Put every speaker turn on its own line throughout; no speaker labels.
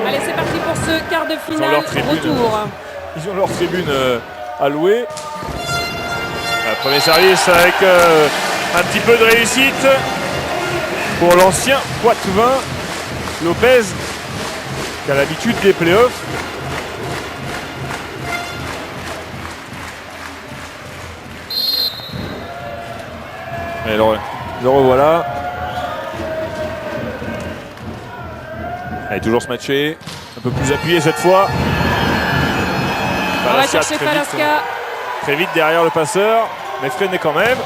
Allez, c'est parti pour ce quart de finale retour.
Ils ont leur tribune allouée. Premier service avec un petit peu de réussite pour l'ancien Poitevin Lopez qui a l'habitude des playoffs. Et le revoilà. Allez, toujours se matcher. Un peu plus appuyé cette fois.
On va chercher Falaska.
Très vite derrière le passeur, mais freiné quand même.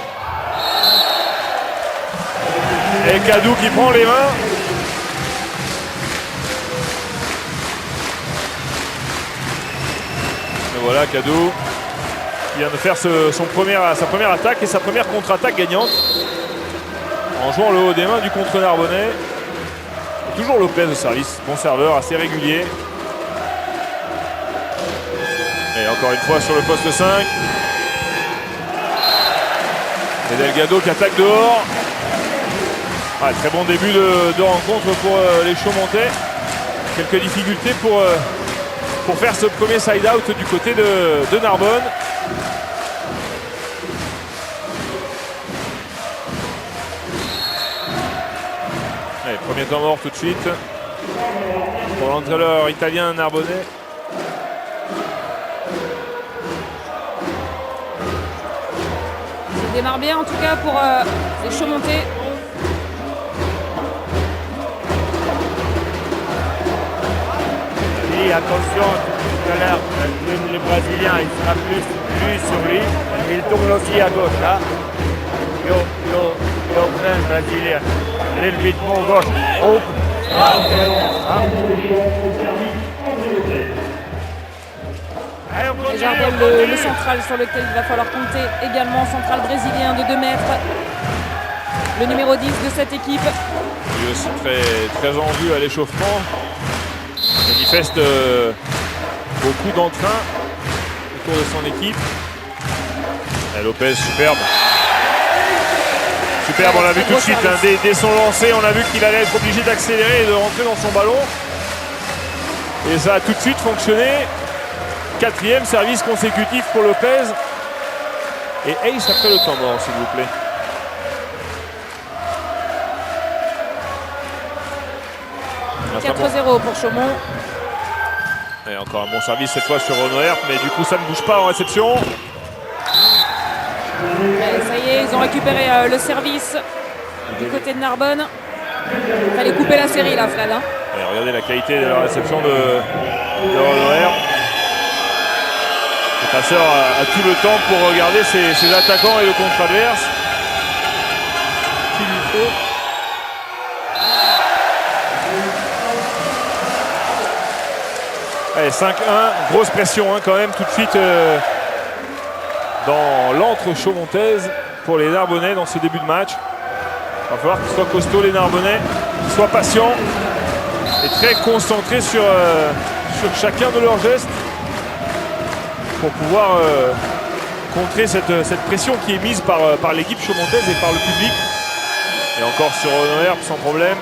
Et Kadou qui prend les mains. Et voilà Kadou qui vient de faire sa première attaque et sa première contre-attaque gagnante. En jouant le haut des mains du contre-Narbonnais. Toujours Lopez au service, bon serveur, assez régulier. Et encore une fois sur le poste 5. Et Delgado qui attaque dehors. Ah, très bon début de rencontre pour les Chaumontais. Quelques difficultés pour faire ce premier side-out du côté de Narbonne. Allez, premier temps mort tout de suite pour l'entraîneur italien narbonnais.
Ça démarre bien en tout cas pour les Chaumontais.
Et attention, tout à l'heure, le Brésilien il sera plus sur lui. Il tourne aussi à gauche là. Yo prends Brésilien. Little bit more gauche. Open.
Et Jardel, le central sur lequel il va falloir compter également, central brésilien de 2 mètres. Le numéro 10 de cette équipe.
Lui aussi très en vue à l'échauffement. Manifeste beaucoup d'entrain autour de son équipe. Et Lopez, superbe. Superbe, on l'a vu tout de suite. Hein, dès son lancer, on a vu qu'il allait être obligé d'accélérer et de rentrer dans son ballon. Et ça a tout de suite fonctionné. 4e service consécutif pour Lopez. Et ace après le temps mort, s'il vous plaît.
– 4-0 pour Chaumont.
Et encore un bon service cette fois sur Renaud Herp, mais du coup ça ne bouge pas en réception.
Allez, ça y est, ils ont récupéré le service du côté de Narbonne. Il fallait couper la série là, Fred. Hein.
Et regardez la qualité de la réception de Renaud Herp. Le passeur a tout le temps pour regarder ses attaquants et le contre adverse. Qu'il lui faut. Allez, 5-1, grosse pression hein, quand même tout de suite dans l'antre chaumontaise pour les Narbonnais dans ce début de match. Il va falloir qu'ils soient costauds les Narbonnais, qu'ils soient patients et très concentrés sur chacun de leurs gestes pour pouvoir contrer cette pression qui est mise par l'équipe chaumontaise et par le public. Et encore sur Renaud Herp sans problème.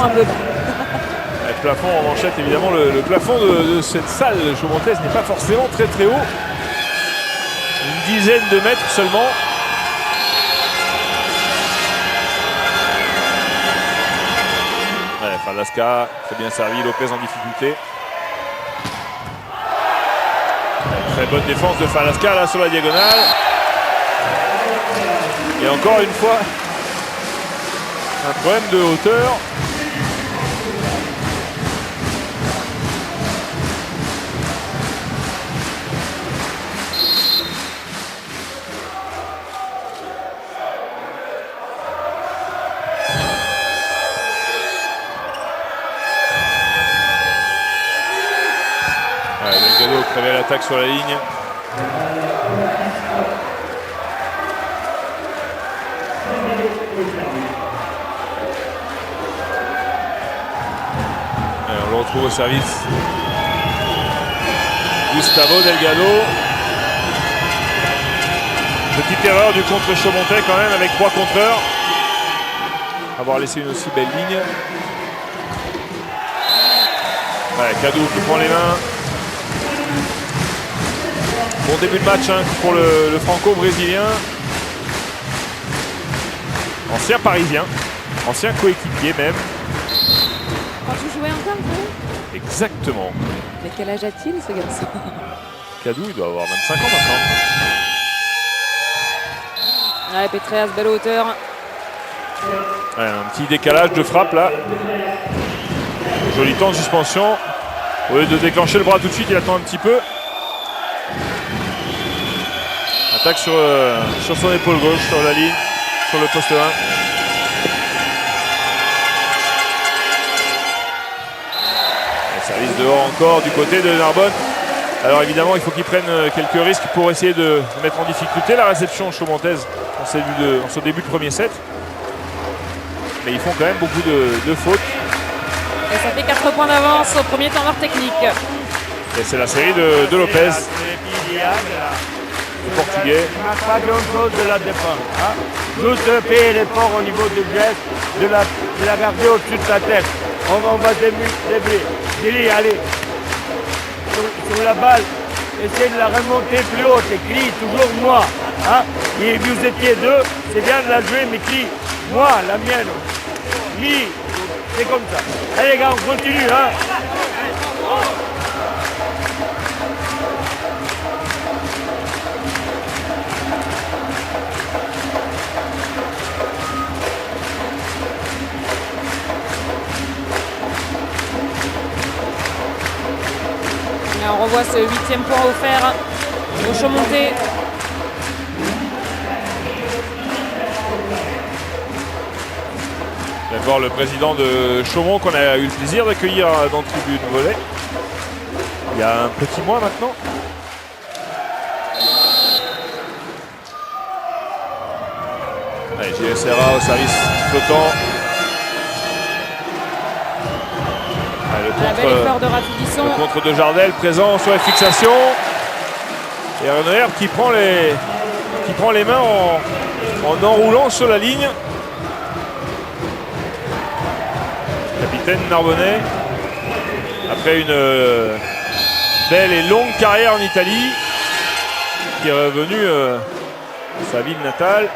Un peu.
Le plafond en manchette, évidemment, le plafond de cette salle chaumontaise n'est pas forcément très haut. Une dizaine de mètres seulement. Ouais, Falaska, très bien servi, Lopez en difficulté. Très bonne défense de Falaska là sur la diagonale. Et encore une fois, un problème de hauteur. Delgado crevait l'attaque sur la ligne. Alors, on le retrouve au service. Gustavo Delgado. Petite erreur du contre Chaumontais quand même avec 3 contreurs. avoir laissé une aussi belle ligne. Ouais, Cadou qui prend les mains. Bon début de match hein, pour le franco-brésilien. Ancien parisien, ancien coéquipier même.
Quand tu jouais encore, vous?
Exactement.
Mais quel âge a-t-il ce garçon?
Cadou, il doit avoir 25 ans maintenant.
Ouais, Petréas, belle hauteur.
Ouais, un petit décalage de frappe là. Joli temps de suspension. Au lieu de déclencher le bras tout de suite, il attend un petit peu. Attaque sur son épaule gauche, sur la ligne, sur le poste 1. Et service dehors encore du côté de Narbonne. Alors évidemment, il faut qu'ils prennent quelques risques pour essayer de mettre en difficulté la réception chaumontaise en ce début de premier set. Mais ils font quand même beaucoup de fautes.
Et ça fait 4 points d'avance au premier temps technique.
Et c'est la série de Lopez, le portugais.
Il n'y a pas grand-chose de la défense. Hein. Juste payer l'effort au niveau du geste, de la garder au-dessus de sa tête. On va débrouiller. Dili, allez. Sur la balle, essayez de la remonter plus haut. Et crie toujours moi. Hein. Et vous étiez deux, c'est bien de la jouer, mais crie moi, la mienne. Mi, c'est comme ça. Allez les gars, on continue. Hein.
Et on revoit ce 8e point offert au Chaumontais.
D'abord le président de Chaumont qu'on a eu le plaisir d'accueillir dans le tribune volley il y a un petit mois maintenant. Allez, JSRA au service flottant. Allez,
Un bel effort de Rapidisson.
le contre de Jardel présent sur les fixations. Et Renoir qui prend les mains en enroulant sur la ligne. Capitaine Narbonnais, après une belle et longue carrière en Italie, qui est revenu à sa ville natale.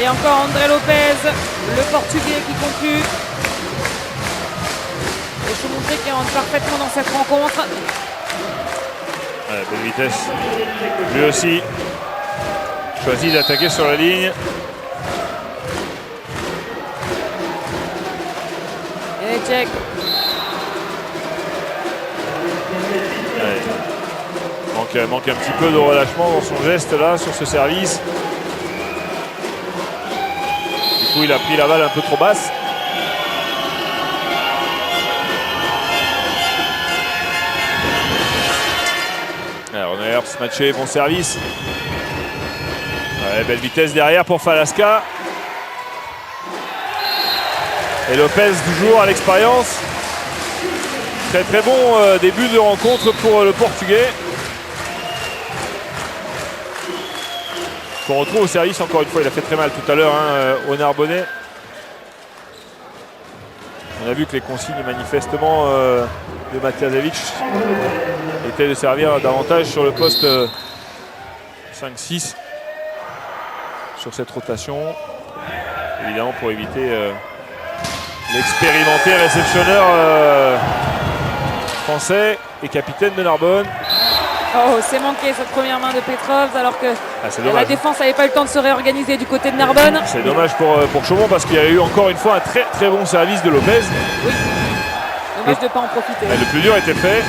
Et encore André Lopez, le portugais qui conclut. Et Chaumontais qui rentre parfaitement dans cette rencontre.
Ouais, belle vitesse. Lui aussi choisit d'attaquer sur la ligne.
Et check.
Ouais. Manque un petit peu de relâchement dans son geste là sur ce service. Du coup il a pris la balle un peu trop basse. Alors Herbst matché, bon service. Ouais, belle vitesse derrière pour Falasca. Et Lopez toujours à l'expérience. Très très bon début de rencontre pour le Portugais. Qu'on retrouve au service encore une fois. Il a fait très mal tout à l'heure au Narbonnais. On a vu que les consignes manifestement de Matijasevic étaient de servir davantage sur le poste 5-6 sur cette rotation. Évidemment pour éviter l'expérimenté réceptionneur français et capitaine de Narbonne.
Oh, c'est manqué cette première main de Petrov alors que la
dommage.
défense n'avait pas eu le temps de se réorganiser du côté de Narbonne.
C'est dommage pour Chaumont parce qu'il y a eu encore une fois un très très bon service de Lopez.
Oui, dommage de ne pas en profiter.
Mais le plus dur était fait.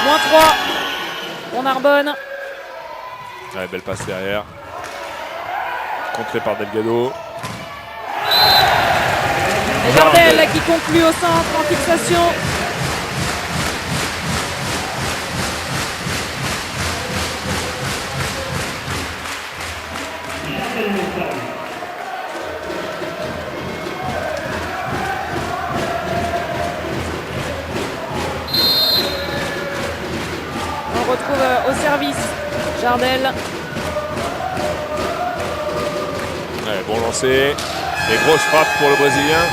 Moins 3 pour Narbonne.
Ouais, belle passe derrière. Contré par Delgado.
Et Jardel qui conclut au centre en fixation. retrouve au service. Jardel.
Ouais, bon lancer. Et grosse frappe pour le Brésilien.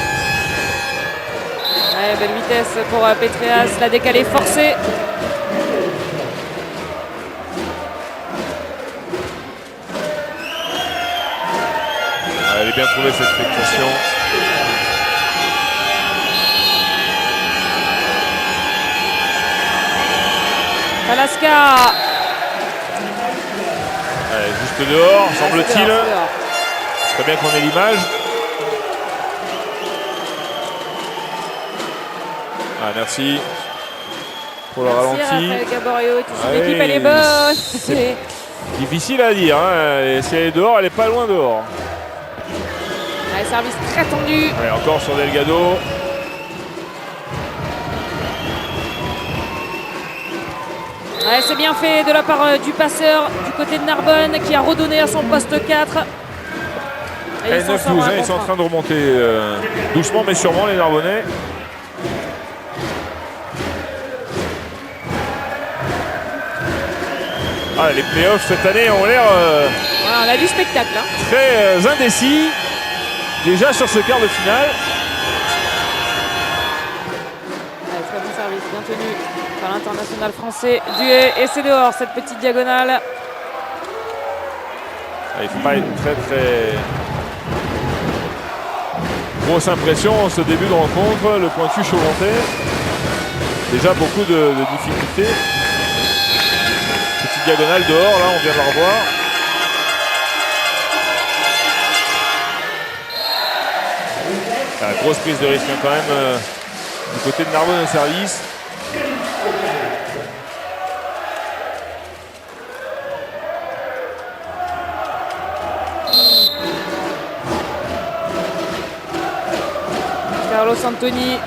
Ouais, belle vitesse pour Petréas. La décalée forcée.
Elle est bien trouvée cette fluctuation.
Alaska.
Allez, juste dehors, semble-t-il.
C'est dehors.
Très bien qu'on ait l'image. Ah, merci pour le
Merci
ralenti.
Raphaël Gaborio et toute son
Ah
équipe,
oui,
elle est bonne.
c'est difficile à dire. Hein. Et si elle est dehors, elle est pas loin dehors.
Ouais, service très tendu.
Allez, encore sur Delgado.
Ouais, c'est bien fait de la part du passeur du côté de Narbonne qui a redonné à son poste 4. Et
Et
il s'en
9-12,
sort un
ils sont en
contre
train de remonter doucement mais sûrement les Narbonnais. Ah, les playoffs cette année ont l'air
un. On a du spectacle. Hein.
très indécis. Déjà sur ce quart de finale.
Ouais, très bon service, bien tenu par l'international français Duhay. Et c'est dehors cette petite diagonale.
Il ne faut pas être très grosse impression en ce début de rencontre. Le pointu Chaumontais. Déjà beaucoup de difficultés. Petite diagonale dehors, là on vient de la revoir. Grosse prise de risque hein, quand même du côté de Narbonne au service.
Carlos Antoni.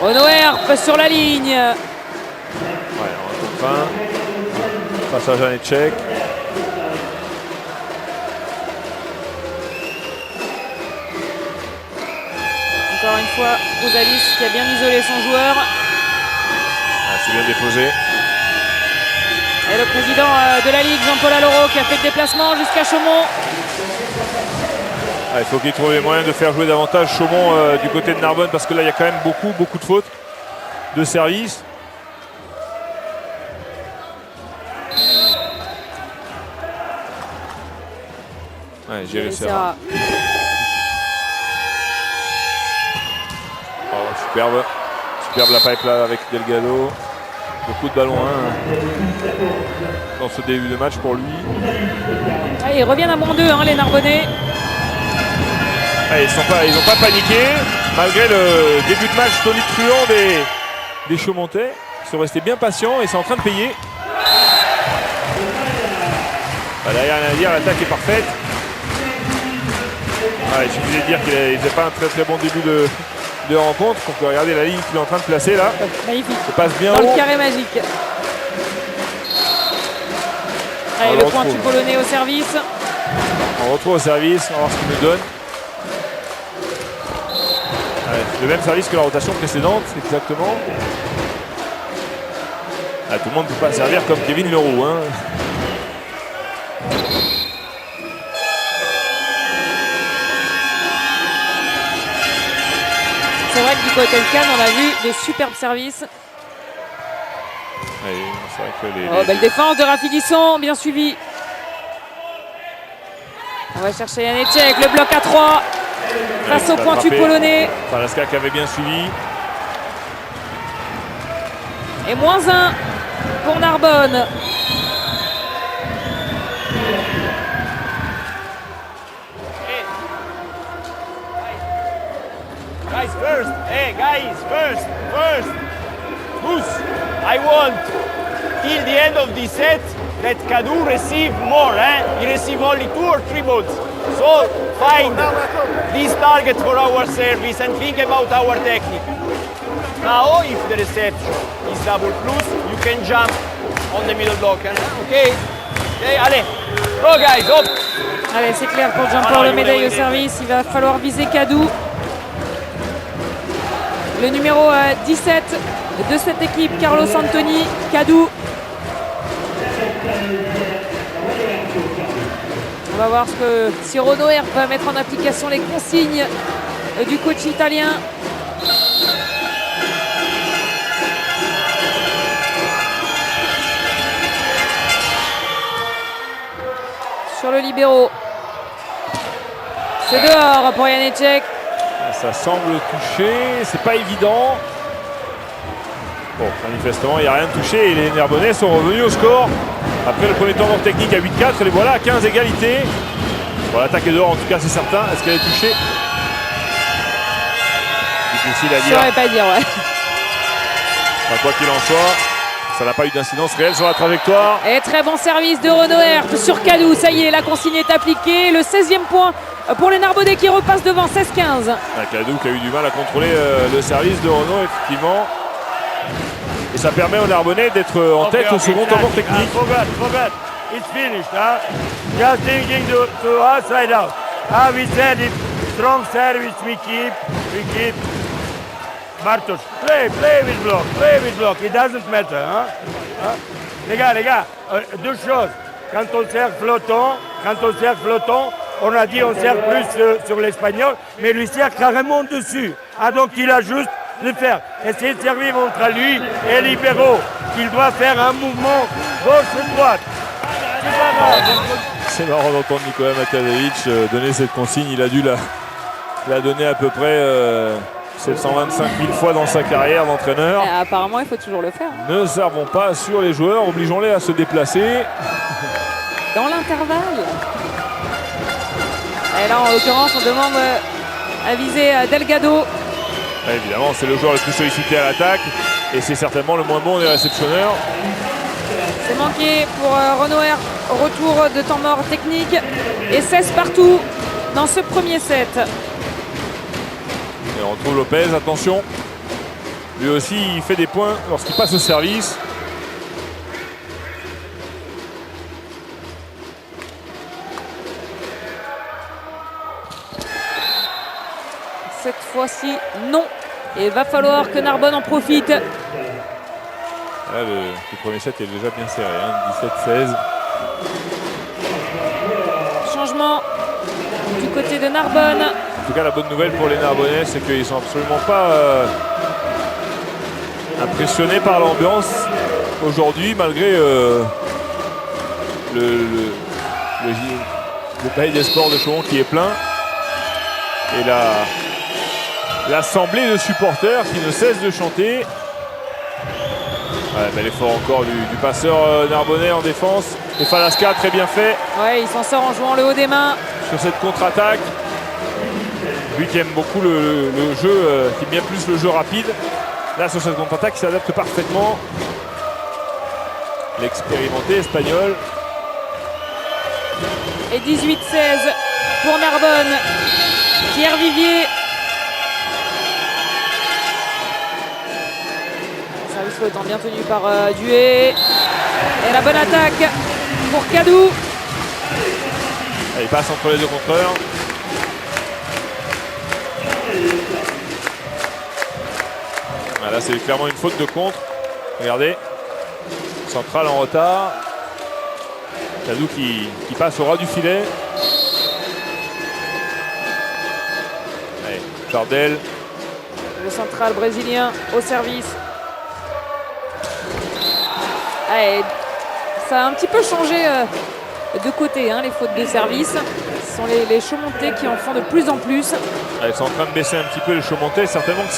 Renaud Herp sur la ligne.
Ouais, on va fin. Passage à Janeček.
Encore une fois, Ouzalis qui a bien isolé son joueur.
Ah, c'est bien déposé.
Et le président de la Ligue, Jean-Paul Alloro, qui a fait le déplacement jusqu'à Chaumont.
Ah, il faut qu'il trouve les moyens de faire jouer davantage Chaumont du côté de Narbonne parce que là il y a quand même beaucoup de fautes de service. Ouais, Géry Serra. Oh, superbe la pipe là avec Delgado. Beaucoup de ballons dans ce début de match pour lui.
Ah, ils reviennent à -2 hein, les Narbonnais.
Ah, ils n'ont pas paniqué malgré le début de match tonitruant des Chaumontais. Ils sont restés bien patients et c'est en train de payer. Là, il n'y a rien à dire, l'attaque est parfaite. Ah, il suffisait de dire qu'il n'avait pas un très bon début de rencontre. On peut regarder la ligne qu'il est en train de placer là.
Magnifique.
Ça passe bien
dans
haut.
le carré magique. Allez, le pointu polonais au service.
On retrouve au service, on va voir ce qu'il nous donne. Allez, le même service que la rotation précédente, exactement. Ah, tout le monde ne peut pas servir comme Kevin Leroux. Hein.
C'est vrai que du côté de Cannes, on a vu de superbes services.
Allez, c'est vrai que
Oh, belle défense de Rafi Disson, bien suivi. On va chercher Janeček, le bloc à 3 face au pointu polonais.
Alaska qui avait bien suivi.
Et -1 pour Narbonne.
Guys, first. Hey, guys, first. Goose, I want, till the end of this set, that Kadu receive more. He receive only 2 or 3 balls. So, find these targets for our service and think about our technique. Now, if the reception is double plus, you can jump on the middle block. Okay? Okay, allez. Go, guys, hop.
Allez, c'est clair pour Jean-Paul le médaille au service. Il va falloir viser Kadou. le numéro 17 de cette équipe, Carlos Anthony Cadou. On va voir si Renaud Herbe va mettre en application les consignes du coach italien. Sur le libéro. C'est dehors pour Janeček.
Ça semble toucher, c'est pas évident. Bon, manifestement, il n'y a rien de touché et les Narbonnais sont revenus au score. Après le premier temps mort technique à 8-4, les voilà à 15 égalités. Bon, l'attaque est dehors, en tout cas, c'est certain. Est-ce qu'elle est touchée? Difficile à
Je
dire.
saurais pas dire, ouais.
Enfin, quoi qu'il en soit, ça n'a pas eu d'incidence réelle sur la trajectoire.
Et très bon service de Renaud Herbe sur Cadou. Ça y est, la consigne est appliquée. Le 16e point pour les Narbonnais qui repassent devant 16-15.
Cadou qui a eu du mal à contrôler le service de Renaud, effectivement. Et ça permet aux Narbonnais d'être en tête au second temps mort technique.
Forget. It's finished. Just thinking to outside out. We said it. Strong service we keep. Bartosz, play with block. It doesn't matter. Les gars, deux choses. Quand on sert flottant, on a dit on sert plus sur l'espagnol, mais lui sert carrément dessus. Donc il a juste de faire. Essayer de servir entre lui et libéraux. qu'il doit faire un mouvement gauche-droite. C'est pas grave.
C'est marrant d'entendre Nikola Matašević donner cette consigne. Il a dû la donner à peu près 725 000 fois dans sa carrière d'entraîneur.
Apparemment, il faut toujours le faire.
Ne servons pas sur les joueurs, obligeons-les à se déplacer.
Dans l'intervalle. Et là, en l'occurrence, on demande à viser Delgado.
Évidemment, c'est le joueur le plus sollicité à l'attaque et c'est certainement le moins bon des réceptionneurs.
C'est manqué pour Renaud Herbe. Retour de temps mort technique et 16 partout dans ce premier set.
Et on retrouve Lopez, attention. Lui aussi, il fait des points lorsqu'il passe au service.
Cette fois-ci, non. Et il va falloir que Narbonne en profite.
Là, le premier set est déjà bien serré, hein, 17-16.
Changement du côté de Narbonne.
En tout cas, la bonne nouvelle pour les Narbonnais, c'est qu'ils ne sont absolument pas impressionnés par l'ambiance aujourd'hui, malgré le palais des sports de Chaumont qui est plein. Et l'assemblée de supporters qui ne cesse de chanter. Ouais, bel effort encore du passeur narbonnais en défense. Et Falaska, très bien fait.
Ouais, il s'en sort en jouant le haut des mains.
Sur cette contre-attaque. Lui qui aime beaucoup le jeu, qui aime bien plus le jeu rapide. Là, sur cette contre-attaque, il s'adapte parfaitement. L'expérimenté espagnol.
Et 18-16 pour Narbonne. Pierre Vivier. Service flottant bien tenu par Duet. Et la bonne attaque pour Cadou.
Il passe entre les deux contreurs. Ah, là, c'est clairement une faute de contre. Regardez. Central en retard. Cadou qui passe au ras du filet. Allez, Jardel.
Le central brésilien au service. Allez, ça a un petit peu changé de côté, hein, les fautes de service. Ce sont les Chaumontais qui en font de plus en plus.
Ils sont en train de baisser un petit peu les Chaumontais. Certainement que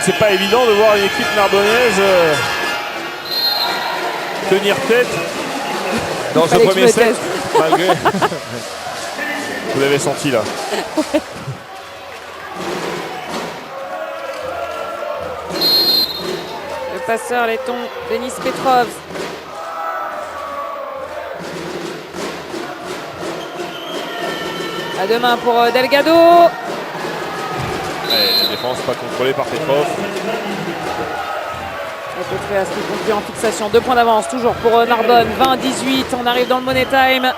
c'est pas évident de voir une équipe narbonnaise tenir tête dans ce premier set. Malgré... Vous l'avez senti là.
Le passeur laiton, Denis Petrov. À deux mains pour Delgado.
La défense pas contrôlée par Petrov.
Et Petreas qui conclut en fixation. 2 points d'avance toujours pour Narbonne. 20-18. On arrive dans le Money Time.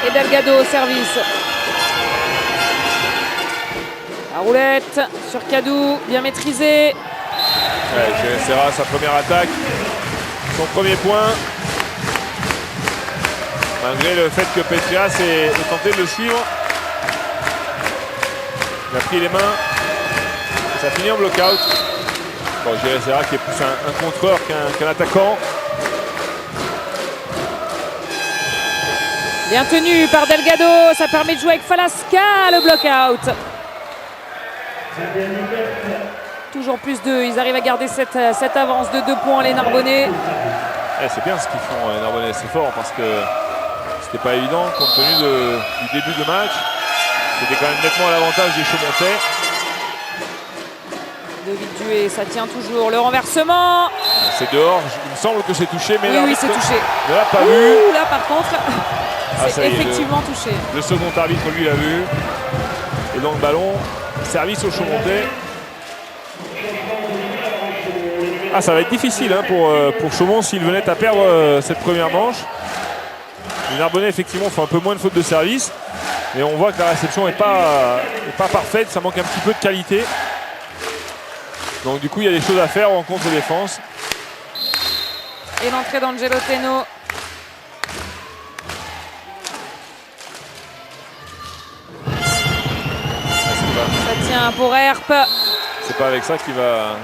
et Delgado au service. La roulette sur Cadou, bien maîtrisée.
Ouais, Serra, sa première attaque, son premier point. Malgré le fait que Petrias ait tenté de le suivre. Il a pris les mains. Ça finit en block-out. Bon, Serra qui est plus un contreur qu'un attaquant.
Bien tenu par Delgado, ça permet de jouer avec Falasca, le block-out. Toujours plus 2, ils arrivent à garder cette avance de 2 points, les Narbonnais.
C'est bien ce qu'ils font, les Narbonnais, c'est fort parce que c'était pas évident compte tenu du début de match. C'était quand même nettement à l'avantage des Chaumontais.
David Duet, ça tient toujours. Le renversement.
C'est dehors, il me semble que c'est touché, mais
oui, c'est touché.
Ne l'a pas vu.
Là, par contre, c'est effectivement touché.
Le second arbitre, lui, l'a vu. Et donc, ballon, service aux Chaumontais. Ça va être difficile pour Chaumont s'il venait à perdre cette première manche. Les Narbonnais, effectivement, font un peu moins de fautes de service. Mais on voit que la réception n'est pas parfaite. Ça manque un petit peu de qualité. Donc, du coup, il y a des choses à faire en contre-défense.
Et l'entrée d'Angelo Teno. Ça tient pour Herp.
C'est pas avec ça qu'il va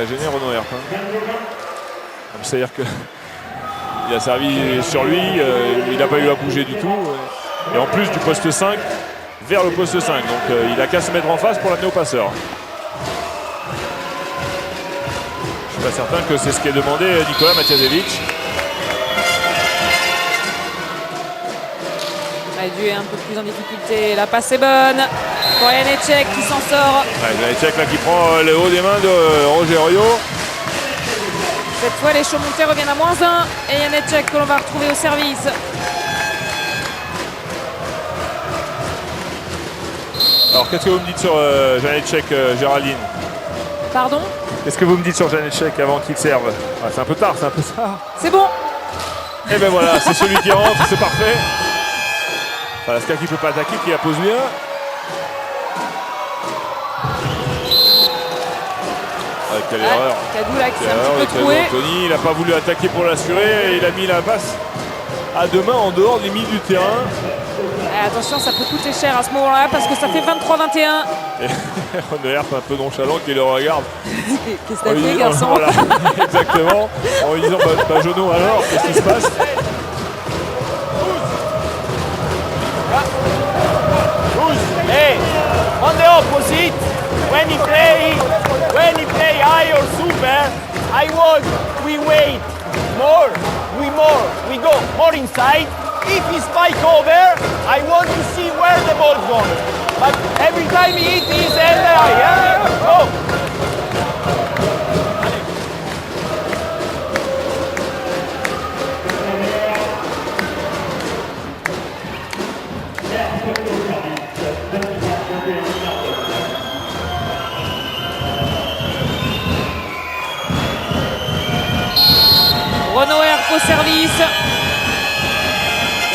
gêner Renaud Herp. C'est-à-dire qu'il a servi sur lui, il n'a pas eu à bouger du tout. Et en plus du poste 5 vers le poste 5. Donc il a qu'à se mettre en face pour l'amener au passeur. Je suis pas certain que c'est ce qui est demandé Nicolas Matiasevic.
Duet un peu plus en difficulté. La passe est bonne. Pour Janeček qui s'en sort.
Janeček là qui prend le haut des mains de Rogerio.
Cette fois les Chaumontais reviennent à -1 et Janeček que l'on va retrouver au service.
Alors qu'est-ce que vous me dites sur Janeček, Géraldine?
Pardon?
Qu'est-ce que vous me dites sur Janeček avant qu'il serve? C'est un peu tard, c'est un peu ça.
C'est bon.
Et ben voilà, c'est celui qui rentre, c'est parfait. Falasca qui ne peut pas attaquer, qui la pose bien. Quelle erreur.
Cadou là qui s'est un petit peu troué.
Anthony, il n'a pas voulu attaquer pour l'assurer et il a mis la passe à deux mains en dehors des limites du terrain.
Attention, ça peut coûter cher à ce moment-là parce que ça fait 23-21.
Et Renaud Herp un peu nonchalant qui le regarde.
Qu'est-ce que t'as fait, garçon?
Voilà, exactement. En lui disant Jono, alors, qu'est-ce qui se passe?
Hey, on the opposite, when he play high or super, we wait more, we go more inside. If he spike over, I want to see where the ball's going. But every time he hit his head, go.
Renaud Herp au service.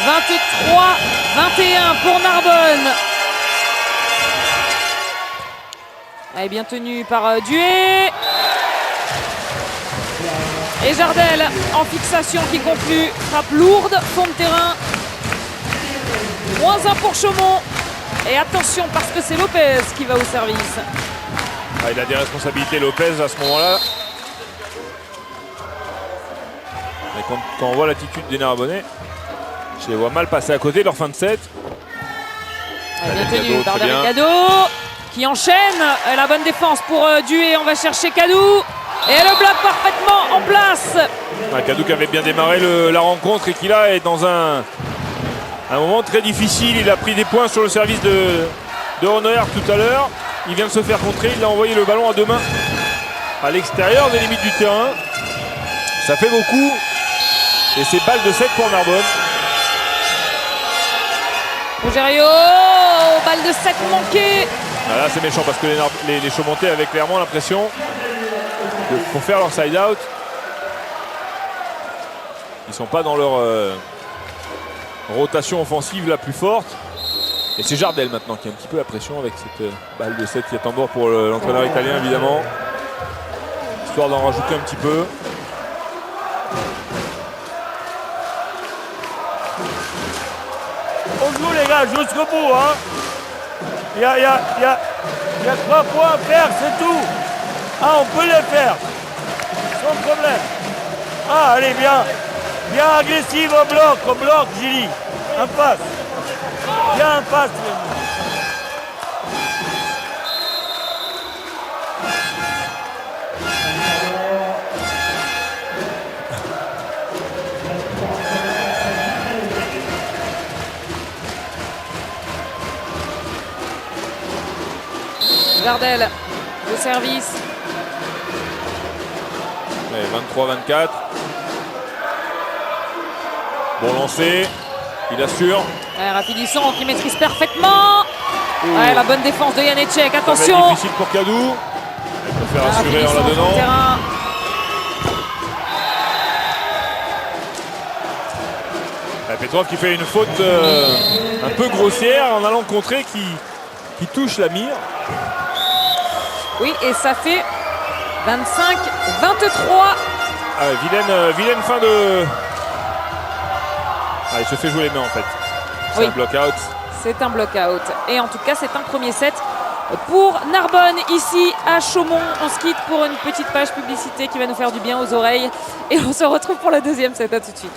23-21 pour Narbonne. Elle est bien tenue par Duet. Et Jardel en fixation qui conclut. Frappe lourde, fond de terrain. -1 pour Chaumont. Et attention parce que c'est Lopez qui va au service.
Il a des responsabilités Lopez à ce moment-là. Mais quand on voit l'attitude des Narbonnais, je les vois mal passer à côté de leur fin de set.
Bien tenu par Delgado qui enchaîne. La bonne défense pour Duet. On va chercher Cadou. Et elle le bloque parfaitement en place.
Cadou qui avait bien démarré la rencontre et qui là est dans un moment très difficile. Il a pris des points sur le service de Renaud Herp tout à l'heure. Il vient de se faire contrer. Il a envoyé le ballon à deux mains à l'extérieur des limites du terrain. Ça fait beaucoup. Et c'est balle de 7 pour Narbonne.
Rogerio, balle de 7 manquée.
Là c'est méchant parce que les Chaumontais avaient clairement l'impression pour faire leur side out, ils sont pas dans leur rotation offensive la plus forte. Et c'est Jardel maintenant qui a un petit peu la pression avec cette balle de 7 qui est en bord pour l'entraîneur italien évidemment. Histoire d'en rajouter un petit peu.
On joue les gars jusqu'au bout. Hein. Il y a 3 points à faire, c'est tout. Ah, on peut les faire. Sans problème. Ah, allez, bien. Bien agressive au bloc, Gilly. Un passe. Bien un passe.
Jardel, le service.
23-24. Bon lancé. Il assure.
Ouais, Rapidisson qui maîtrise parfaitement. Ouais, la bonne défense de Janeček. Attention.
Ça va être difficile pour Kadou. Il peut faire assurer en la donnant. Petrov qui fait une faute un peu grossière en allant contrer qui touche la mire.
Oui, et ça fait 25-23.
Ah, vilaine fin de... Ah, il se fait jouer les mains en fait. C'est un block-out.
C'est un block-out. Et en tout cas, c'est un premier set pour Narbonne ici à Chaumont. On se quitte pour une petite page publicité qui va nous faire du bien aux oreilles. Et on se retrouve pour le deuxième set. À tout de suite.